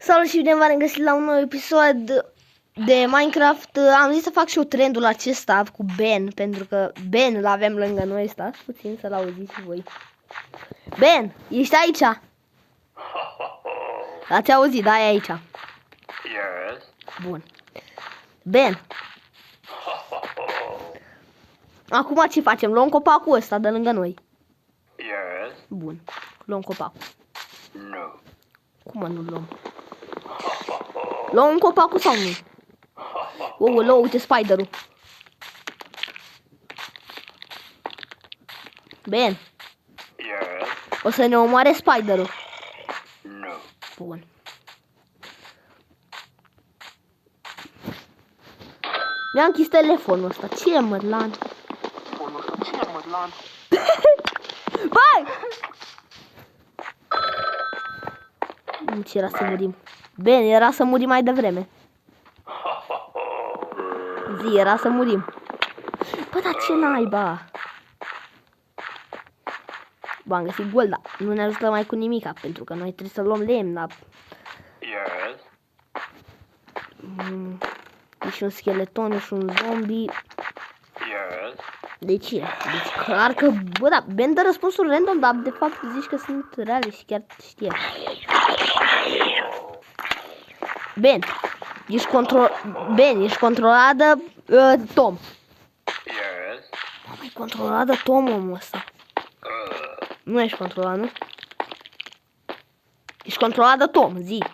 Salut și bine v-am găsit la un nou episod de Minecraft. Am zis să fac și eu trendul acesta cu Ben, pentru că Ben îl avem lângă noi. Stați puțin să-l auziți și voi. Ben, ești aici? Ați auzit, da, e aici. Yes. Bun. Ben. Acum ce facem? Luăm copacul ăsta de lângă noi. Yes. Bun. Luăm copacul. No. Cum nu luăm? Luăm copacul sau nu? Oulă, uite spiderul. Ben, Yes. o să ne omoare spiderul. No. Bun. Mi-a închis telefonul ăsta. Ce e, mărlan? Vai! Nu, ce era să murim. Ben, era să murim mai devreme. Zi, era să murim. Bă, dar ce naiba? Bă, am găsit gol, dar nu ne ajută mai cu nimica, pentru că noi trebuie să luăm lemn, dar... Yes. E și un scheleton, e și un zombie. Yes. De ce? Deci clar că, bă, da, Ben dă răspunsuri random, dar de fapt zici că sunt reale și chiar știe. Ben, ești controlat de Tom. Yes. Mai controlat de Tom, omul ăsta. Nu ești controlat, nu? Ești controlat de Tom, zi.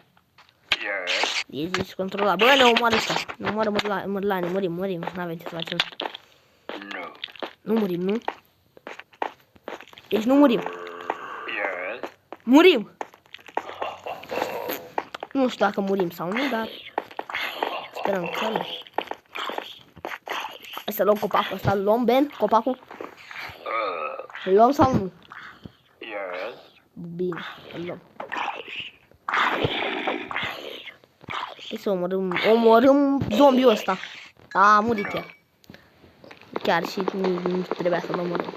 Yes. Ești controlat. Bă, ne omoară ăsta. Ne omoară mărlane, murim. N-avem ce să facem. No. Nu murim, nu? Deci nu murim. Yes. Murim! Nu știu dacă murim sau nu, dar sperăm că nu. Hai să luăm copacul ăsta. Luăm, Ben, copacul? Îl luăm sau nu? Yes. Bine, îl luăm. Hai să omorâm zombiul ăsta. A murit el. Chiar și nu trebuia să-l omorâm.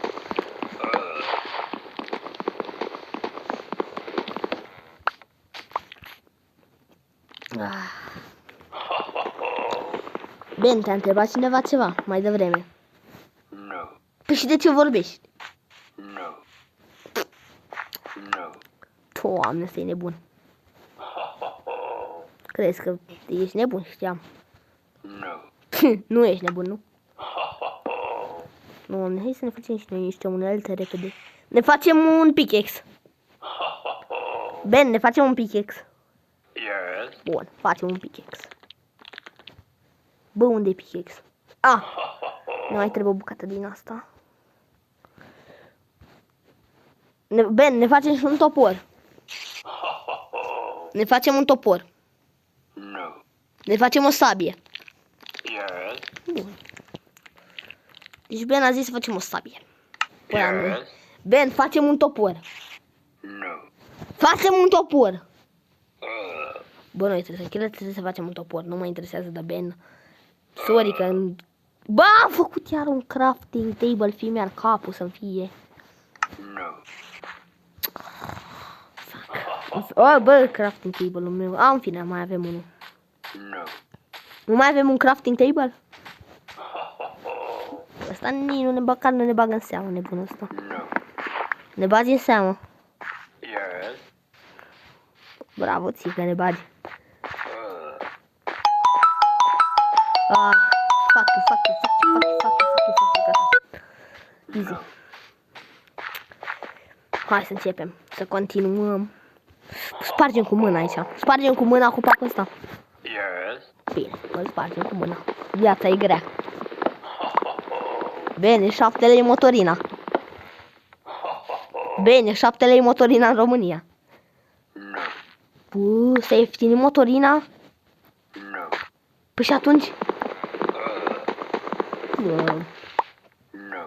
Ben, te-a întrebat cineva ceva mai devreme. No. Păi și de ce vorbești? No. No. Doamne, ăsta e nebun. Crezi că ești nebun? Știam. No. Nu ești nebun, nu? Doamne, hai să ne facem și noi niște unelte repede. Ne facem un pickaxe. Ben, ne facem un pickaxe. Yes. Bun, facem un pickaxe. Bă, unde e pickaxe? Ah, ne mai trebuie o bucată din asta. Ben, ne facem și un topor. Ne facem un topor. No. Ne facem o sabie. Yes. Bun. Deci Ben a zis să facem o sabie. Păi, Yes. Ben, facem un topor. No. Facem un topor. Bă, noi trebuie să facem un topor. Nu mă interesează de Ben. Sorry că... Bă, am făcut iar un crafting table. Fie mi-ar capul să-mi fie. No. Oh, bă, crafting table-ul meu. În fine, mai avem unul. No. Nu mai avem un crafting table? Ăsta nici nu ne bagă în seamă, nebunul ăsta. No. Ne bagi în seamă. Yes. Bravo, ție că ne bagi. Ah, fac, gata. Easy. Hai să începem, să continuăm. Spargem cu mâna aici. Spargem cu mâna copacul ăsta. Yes. Bine, îl spargem cu mâna. Viața e grea. Bine, 7 lei motorina. Bine, 7 lei motorina în România. No. Bă, să ieftini motorina? No. Păi și atunci? Bă, No.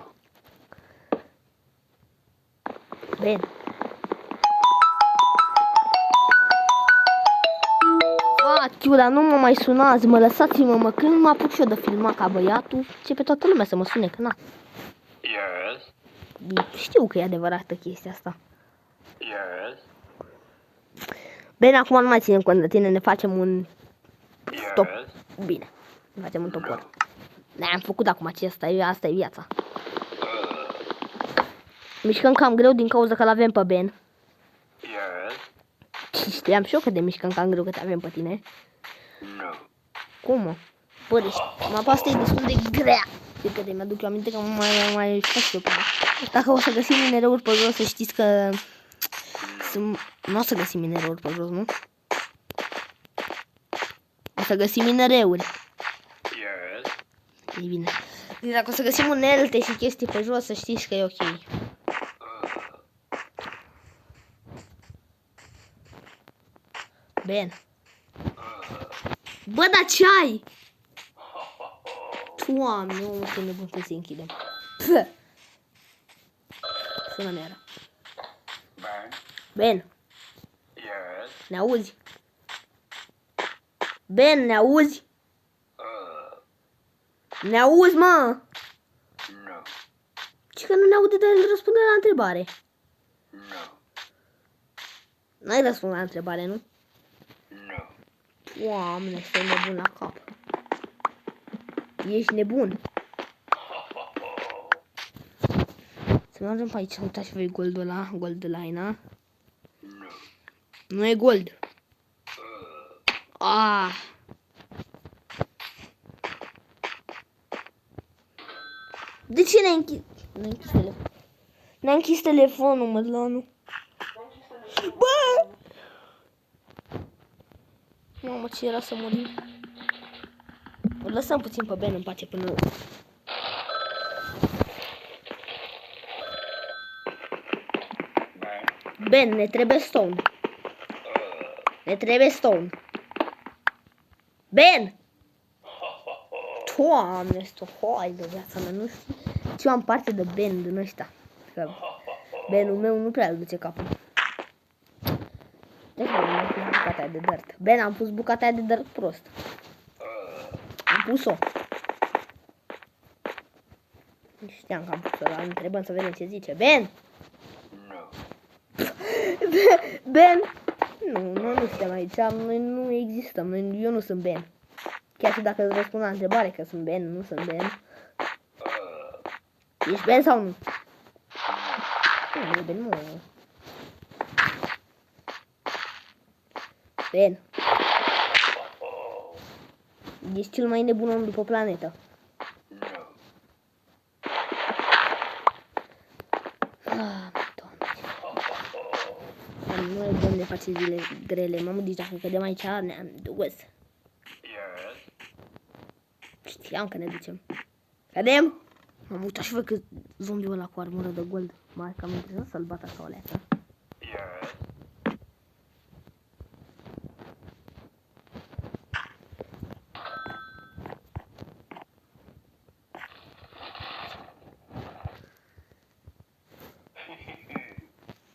bine. Tiu, dar nu mă mai sunați, mă lăsați-mă, mă, când mă apuc și eu de filmat ca băiatul, ce pe toată lumea să mă sune, că na. Yes. Știu că e adevărată chestia asta. Yes. Bine, acum nu mai ținem cont de tine, ne facem un top. Yes. Bine, ne facem un topor. Ne-am făcut acum acesta, asta e viața. Mișcăm cam greu din cauza că l-avem pe Ben. Yes. Știam și eu că de mișcăm cam greu că te avem pe tine. No. Cum, mă? Bă, deci mapa asta e destul de grea. De că mi-aduc eu aminte că mai fac eu pe ea. Dacă o să găsim minereuri pe jos, să știți că... Nu o să găsim minereuri pe jos, nu? O să găsim minereuri. Yes. E bine. Deci dacă o să găsim unelte și chestii pe jos, să știți că e ok. Ben. Bă, dar ce ai? Doamne, omul ce nebun că se închidem. Sună neară. Ben. Ben, Yes. ne auzi? Ben, ne auzi? Ne auzi, mă? No. Ce că nu ne aude, dar el răspunde la întrebare. No. N-ai răspuns la întrebare, nu? No. Doamne, stai nebun la cap. Ești nebun. Să mergem pe aici, uitați voi goldul ăla, gold line, a? No. Nu e gold. Ah. De ce ne-ai închis? Ne-ai închis telefonul. Ne-ai închis telefonul, Mădlanu. Bă! Mamă, ce era să murim. Îl lăsăm puțin pe Ben în pace până... Ben. Ben, ne trebuie stone. Ne trebuie stone. Ben! Doamne, ăsta, hai de viața mea, nu știu ce am parte de Ben din ăștia. Că Benul meu nu prea îl duce capul. Deci am pus bucata aia de dirt. Ben, am pus bucata aia de dirt prost. Am pus-o. Știam că am pus-o, dar întrebăm să vedem ce zice. Ben! No. Ben! Nu, noi nu suntem aici, noi nu existăm, eu nu sunt Ben. Chiar și dacă îți răspund la întrebare că sunt Ben, nu sunt Ben. Ești Ben sau nu? Nu, e Ben, nu. Ben. Ești cel mai nebun om după planetă. No. Ah, Doamne. Nu e bun de face zile grele. Mamă, deci dacă cădem aici, ne-am dus. Yes. Știam că ne ducem. Cădem! M-am uitat și văd că zombiul ăla cu armură de gold. Mai cam interesant să-l bat așa o leacă. Yes.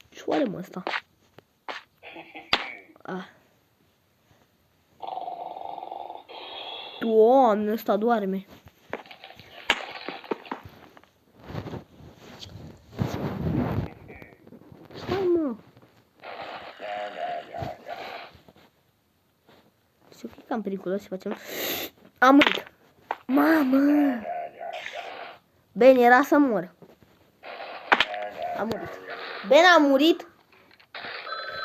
Și oare mă ăsta? Ah. Doamne, ăsta doarme. Stai, mă. Știu că e cam periculos să facem. Am murit. Mamă! Ben, era să mor. Am murit. Ben a murit.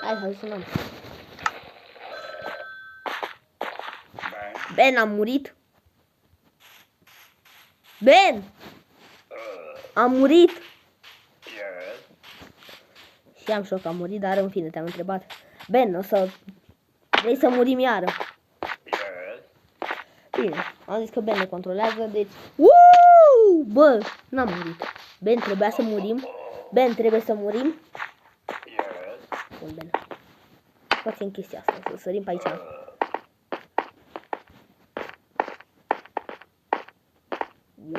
Hai sunăm. Ben. Ben a murit. Ben! A murit. Yes. Știam și eu că a murit, dar în fine te-am întrebat. Ben, o să... Vrei să murim iară? Yes. Bine, am zis că Ben ne controlează, deci... Uuu! Bă, n-am murit. Ben, trebuia să murim. Ben, trebuie să murim. Yes. Bun, Ben. Facem chestia asta, să sărim pe aici.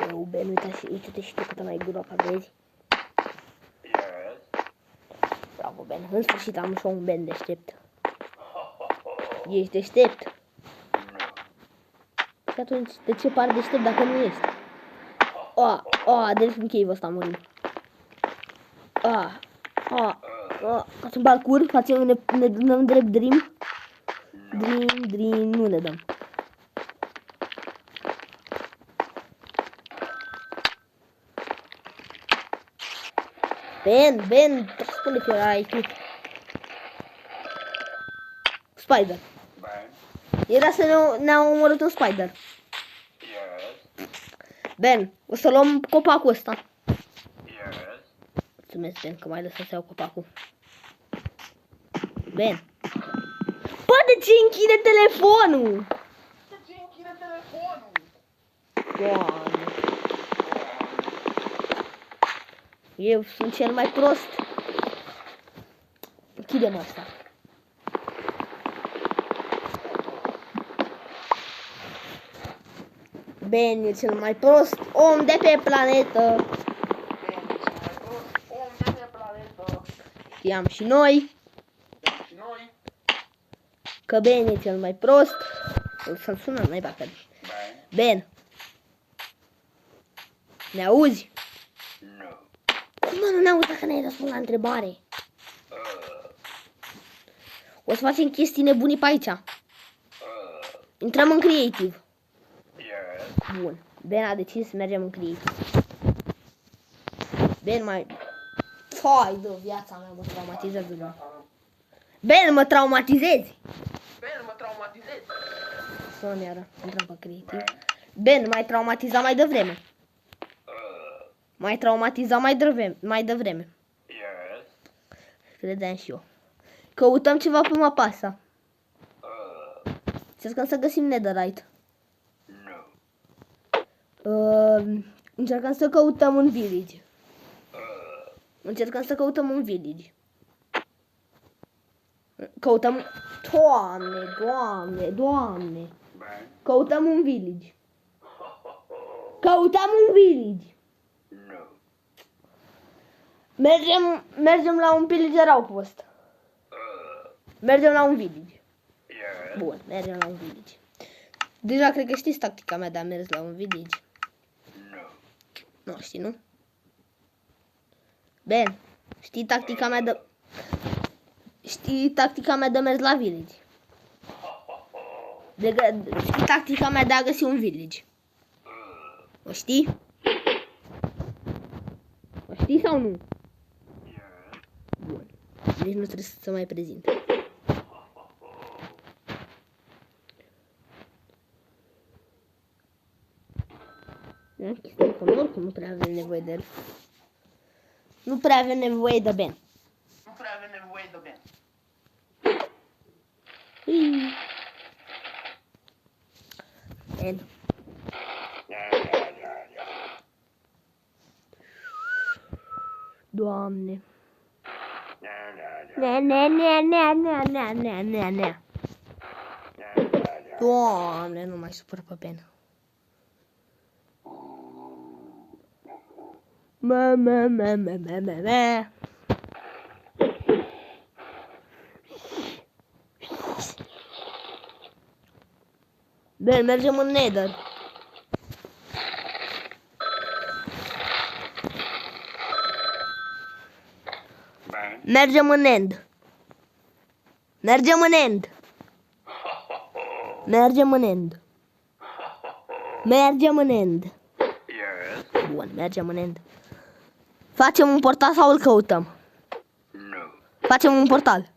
Eu, Ben, uite-te și tu câtă mai groapa, vezi? Yes. Bravo, Ben. În sfârșit am și un Ben deștept. Ești deștept? No. Și atunci, de ce pari deștept dacă nu ești? Deci în cave ăsta murim. Facem parcur, ne dăm drept dream. Drin, nu ne dăm. Ben, spune că ai tu. Spider. Ben. Era să ne-a omorât un spider. Yes. Ben, o să luăm copacul ăsta. Yes. Mulțumesc, Ben, că mai lăsat să iau copacul. Ben. Bă, de ce închide telefonul? De ce închide telefonul? Doamne. Eu sunt cel mai prost. Închidem asta. Ben e cel mai prost om de pe planetă. Om de pe planetă. Știam și noi Și noi. că Ben e cel mai prost. Să-l sunăm, n-ai bacă. Ben. Ben. Ne auzi? Nu. Cum mă, nu ne auzi dacă ne-ai răspuns la întrebare? O să facem chestii nebunii pe aici. Intrăm în creative. Yes. Bun. Ben a decis să mergem în creative. Ben mai... Fai, dă, viața mea mă traumatizează. Bă. Ben, mă traumatizezi. Ben, mă traumatizez. Să-mi iară. Intrăm pe creative. Ben, mai traumatiza mai devreme. Mai traumatiza mai devreme. Yes. Credeam și eu. Căutăm ceva pe mapa asta. Încercăm să găsim netherite. Nu. Încercăm să căutăm un village. Încercăm să căutăm un village. Căutăm... Doamne. Ben. Căutăm un village. Căutăm un village. Nu. Mergem la un pillager outpost. Mergem la un village. Yes. Bun, mergem la un village. Deja cred că știți tactica mea de a mers la un village. Nu. Nu știi, nu? Ben, știi tactica mea de... Știi tactica mea de mers la village. Știi tactica mea de a găsi un village. O știi? O știi sau nu? Yes. Bun. Deci nu trebuie să mai prezint. Ne-am închis telefonul, oricum nu prea avem nevoie de el. Nu prea avem nevoie de Ben. Nu prea avem nevoie de Ben. Ben. Doamne. Ne. Doamne, nu mai supăr pe Ben. Mă. Ben, mergem în Nether. Ben. Mergem în End. Mergem în End. Mergem în End. Mergem în End. Yes. Bun, mergem în End. Facem un portal sau îl căutăm? Nu. Facem un portal.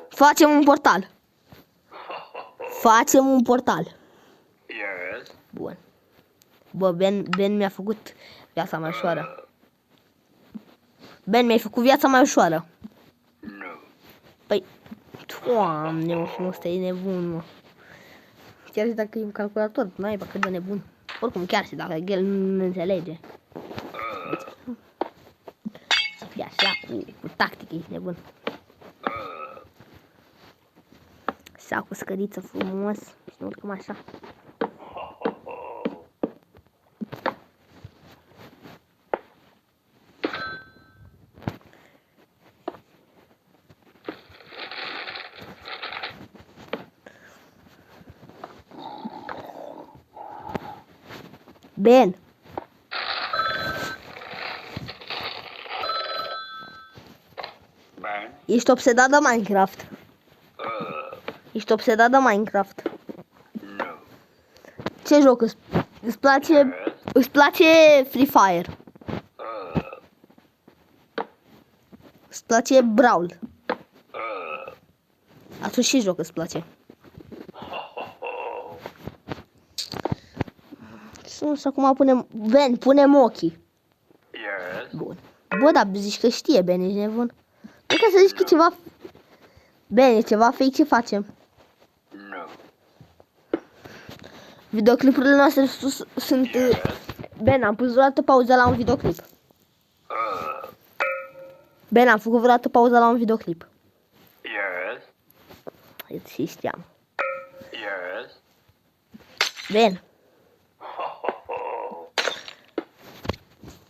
Facem un portal. Facem un portal. Yes. Bun. Bă, Ben mi-a făcut viața mai ușoară. Ben, mi-ai făcut viața mai ușoară. Nu. Păi, Doamne, mă, frumos, e nebun, mă. Chiar și dacă e un calculator, naiba, cât de nebun. Oricum, chiar și dacă el nu înțelege. Să fie așa, cu tactică, ești nebun. Așa, cu scăriță frumos. Și ne urcăm așa. Ben. Ben. Ești obsedat de Minecraft. Ești obsedat de Minecraft. No. Ce joc îți place? Yes. Îți place Free Fire? Îți place Brawl? Atunci ce joc îți place? Și acum punem ochii. Yes. Bun. Bă, dar zici că știe, Ben, ești nebun. Nu ca să zici că ceva... Ben, e ceva fake, ce facem? No. Videoclipurile noastre sunt... Yes. Ben, am pus vreodată pauză la un videoclip. Ben, am făcut vreodată pauză la un videoclip. Yes. Și știam. Yes. Ben.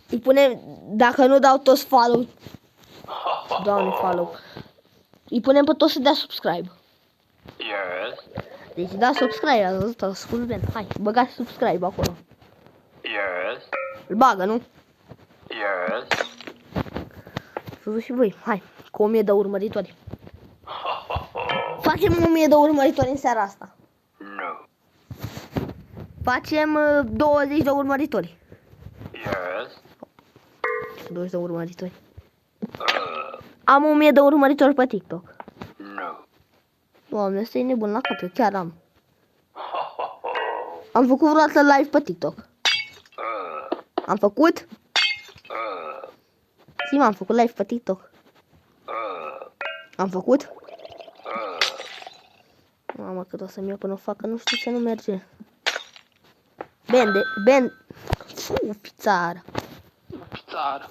Îi punem, dacă nu dau toți follow, Doamne, follow, îi punem pe toți să dea subscribe. Yes. Deci da subscribe, ați văzut, ascult Ben, hai, băgați subscribe acolo. Yes. Îl bagă, nu? Yes. Să văd și voi, hai, cu 1000 de urmăritori. Facem 1000 de urmăritori în seara asta. No. Facem 20 de urmăritori. Yes. 20 de urmăritori. Am 1000 de urmăritori pe TikTok. No. Doamne, ăsta e nebun la cap, eu chiar am. Am făcut vreodată live pe TikTok. Am făcut? Zi, am făcut live pe TikTok. Am făcut? Mamă, cât o să-mi iau până o facă, nu știu ce nu merge. Ben. Pizară. Pizară.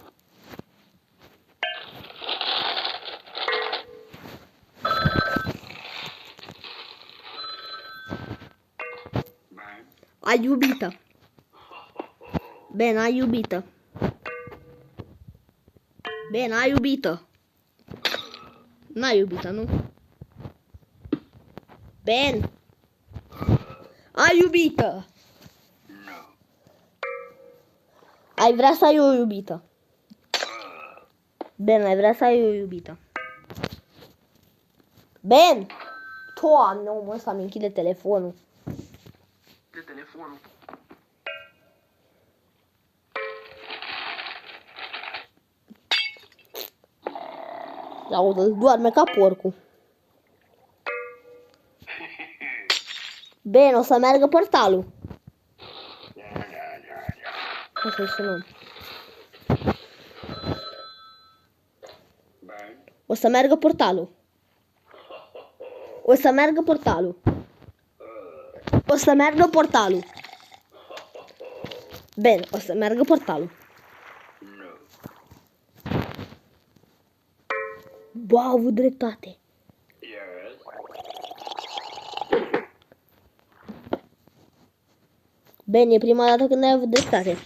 Ai iubită. Ben, ai iubită. Ben, ai iubită. N-ai iubită, nu? Ben. Ai iubită. No. Ai vrea să ai o iubită. Ben, ai vrea să ai o iubită. Ben! Doamne, omul ăsta mi închide telefonul. De telefonul. Audă, doarme ca porcul. Ben, o să meargă portalul. O să-i sunăm. O să meargă portalul. O să meargă portalul. O să meargă portalul. Ben, o să meargă portalul. No. Bă, a avut dreptate. Yes. Ben, e prima dată când ai avut dreptate.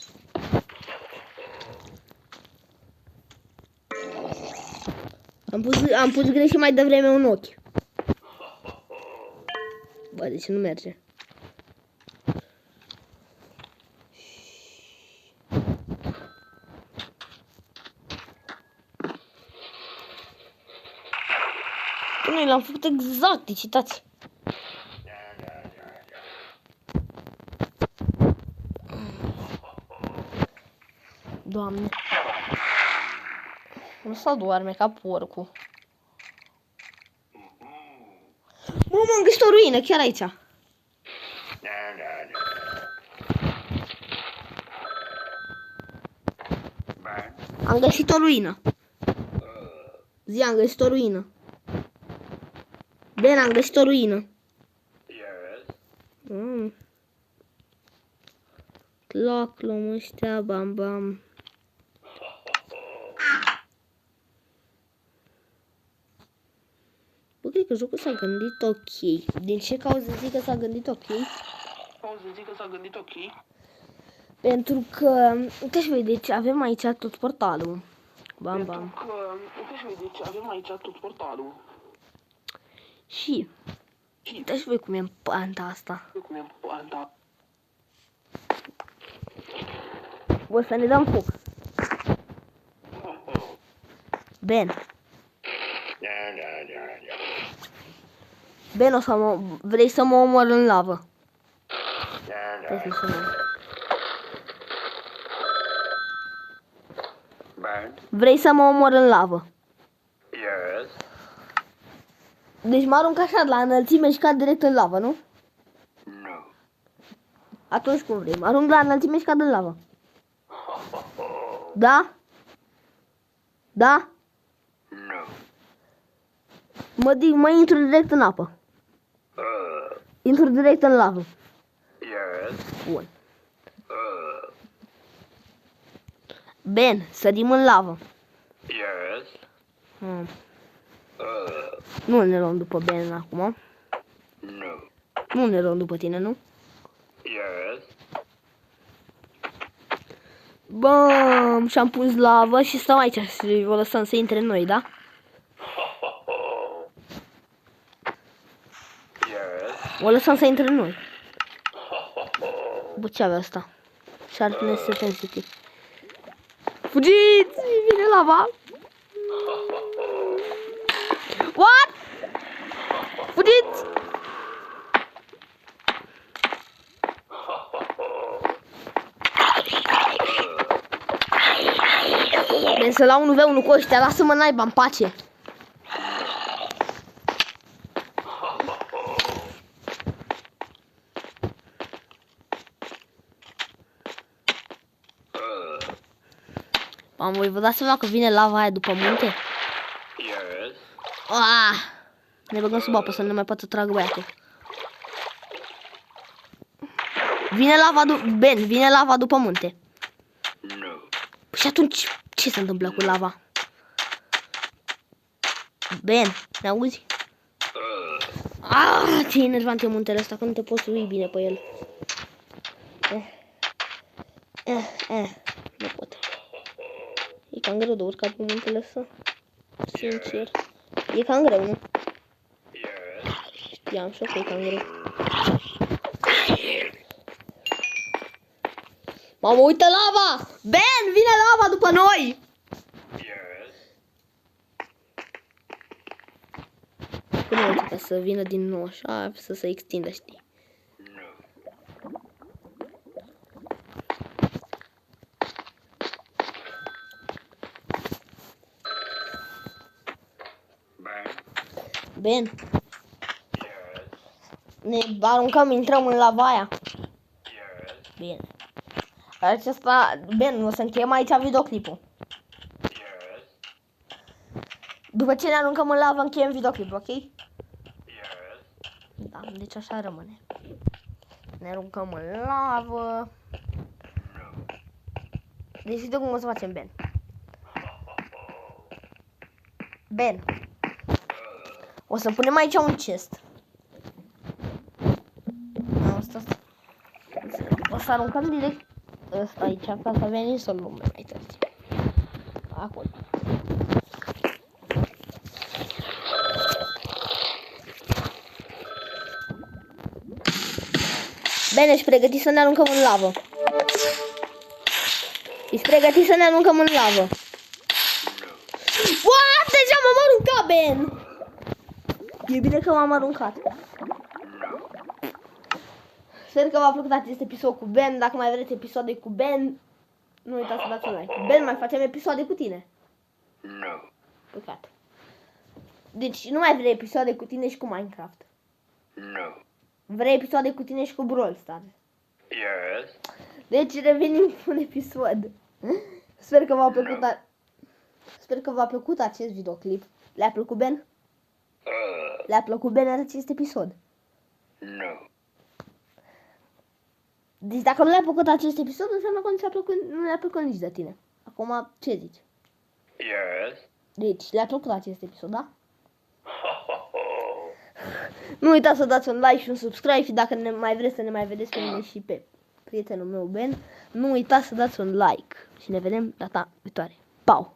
Am pus greșit mai devreme un ochi. Bă, deci nu merge. Noi l-am făcut exact, deci uitați. Doamne. Nu s-a doarme ca porcul. Mă, am găsit o ruină chiar aici. Am găsit o ruină. Zi, am găsit o ruină. Ben, am găsit o ruină. Yes. Clac, luăm ăștia, bam, bam. Bă, cred că jocul s-a gândit ok. Din ce cauză zic că s-a gândit ok? Pentru că, uite-și voi, deci avem aici tot portalul. Bam, bam. Și, uite-și voi cum e în panta asta. O să ne dăm foc. Ben. Ben, vrei să mă omor în lavă? Yeah, Stai să sunăm. Ben. Vrei să mă omor în lavă? Yes. Deci mă arunc așa la înălțime și cad direct în lavă, nu? No. Atunci cum vrei. Mă arunc la înălțime și cad în lavă. Da? Da? No. Mă intru direct în apă. Intru direct în lavă. Yes. Bun. Ben, sărim în lavă. Yes. Nu ne luăm după Ben acum. No. Nu ne luăm după tine, nu? Yes. Bam, și-am pus lavă și stăm aici și o lăsăm să intre în noi, da? Yes. O lăsăm să intre în noi. Bă, ce avea asta? Sharpness sensitive. Fugiți! Vine lava! What? Fugiți! Ben, să la 1v1 cu ăștia, lasă-mă naiba în pace. Am voi vă dați seama că vine lava aia după munte? Yes. Ah! Ne băgăm sub apă să nu mai poată trag băiatul. Vine lava Ben, vine lava după munte. No. Și atunci, ce se întâmplă cu lava? Ben, ne auzi? Ah, ce enervant e muntele ăsta, că nu te poți ui bine pe el. Nu pot. E cam greu de urcat pe muntele ăsta. Sincer. E cam greu, nu? Yes. Știam și eu că e cam greu. Mamă, uite lava! Ben, vine lava după noi! Yes. Cum e ca să vină din nou așa, să se extindă, știi? No. Ben. Ben, Yes. ne aruncăm, intrăm în lava aia. Yes. Bine. Acesta, Ben, o să încheiem aici videoclipul. Yes. După ce ne aruncăm în lavă, încheiem videoclipul, ok? Yes. Da, deci așa rămâne. Ne aruncăm în lavă. Deci uite cum o să facem, Ben. Ben. O să punem aici un chest. O să aruncăm direct ăsta aici, ca să venim să-l luăm mai târziu. Acolo. Ben, ești pregătit să ne aruncăm în lavă? Ești pregătit să ne aruncăm în lavă? What? Deja m-am aruncat, Ben! E bine că m-am aruncat. Sper că v-a plăcut acest episod cu Ben. Dacă mai vreți episoade cu Ben, nu uitați să dați un like. Ben, mai facem episoade cu tine? No. Păcat. Deci nu mai vrei episoade cu tine și cu Minecraft. No. Vrei episoade cu tine și cu Brawl Stars. Yes. Deci revenim cu un episod. Sper că v-a plăcut Sper că v-a plăcut acest videoclip. Le-a plăcut Ben? Le-a plăcut Ben acest episod? No. Deci dacă nu le-a plăcut acest episod, înseamnă că nu le-a plăcut nici de tine. Acum, ce zici? Yes. Deci, le-a plăcut acest episod, da? Nu uitați să dați un like și un subscribe și dacă mai vreți să ne mai vedeți pe mine și pe prietenul meu Ben, nu uitați să dați un like și ne vedem data viitoare. Pau!